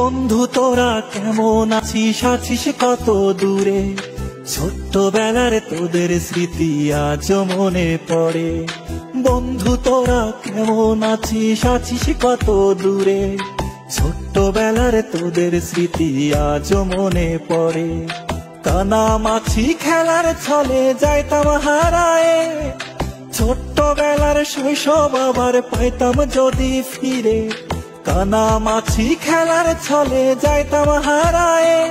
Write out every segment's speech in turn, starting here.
বন্ধু তোরা কেমন আছিস, আছিস কত দূরে? ছোট্টবেলার তোদের স্মৃতি আজও মনে পড়ে। বন্ধু তোরা কেমন আছিস, আছিস কত দূরে? ছোট্টবেলার তোদের স্মৃতি আজও মনে পড়ে। কানামাছি খেলার ছলে যাইতাম হারায়ে, ছোট্টবেলার শৈশব আবার পাইতাম যদি ফিরে। কানামাছি খেলার ছলে যাইতাম হারায়ে,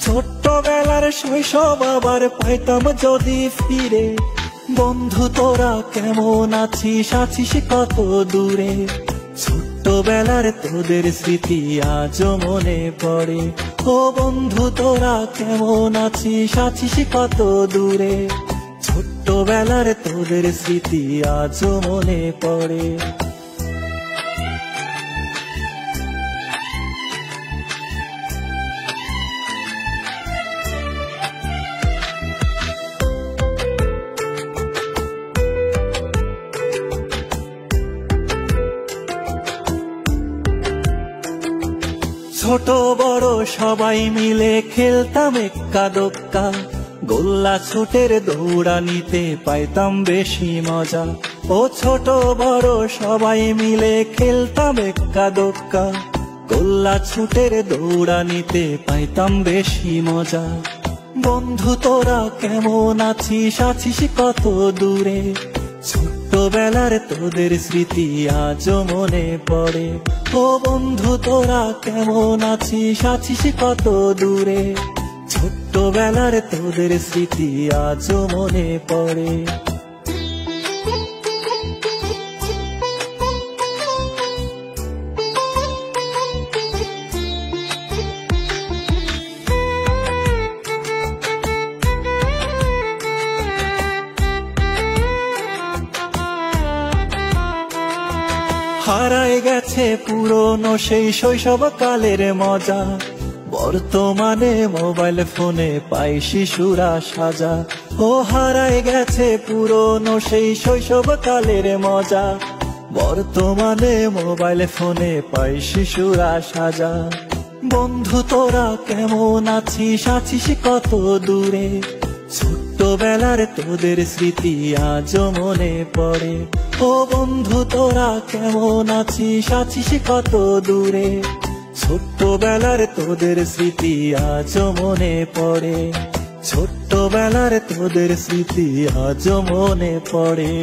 ছোট্টবেলার শৈশব আবার পাইতাম যদি ফিরে। বন্ধু তোরা কেমন আছিস, আছিস কত দূরে? ছোট্টবেলার তোদের স্মৃতি আজও মনে পড়ে। ও বন্ধু তোরা কেমন আছিস, আছিস কত দূরে? ছোট্টবেলার তোদের স্মৃতি আজও মনে পড়ে। ছোট বড় সবাই মিলে খেলতাম এক্কা দোক্কা, গোল্লা ছুটের দৌড়ানিতে পাইতাম বেশি মজা। ও ছোট বড় সবাই মিলে খেলতাম এক্কা দোক্কা, গোল্লা ছুটের দৌড়ানিতে পাইতাম বেশি মজা। বন্ধু তোরা কেমন আছিস, আছিস কত দূরে? ছোট্টবেলার তোদের স্মৃতি আজও মনে পড়ে। ও বন্ধু তোরা কেমন আছিস, আছিস কত দূরে? ছোট্টবেলার তোদের স্মৃতি আজও মনে পড়ে। হারায় গেছে পুরনো সেই শৈশব কালের মজা, বর্তমানে মোবাইল ফোনে পাই শিশুরা সাজা। ও হারায় গেছে পুরনো সেই শৈশব কালের মজা, বর্তমানে মোবাইল ফোনে পাই শিশুরা সাজা। বন্ধু তোরা কেমন আছিস, আছিস কত দূরে? ছোট্টবেলার তোদের স্মৃতি আজও মনে পড়ে। ও বন্ধু তোরা কেমন আছিস, আছিস কত দূরে? ছোট্টবেলার তোদের স্মৃতি আজও মনে পড়ে। ছোট্টবেলার তোদের স্মৃতি আজও মনে পড়ে।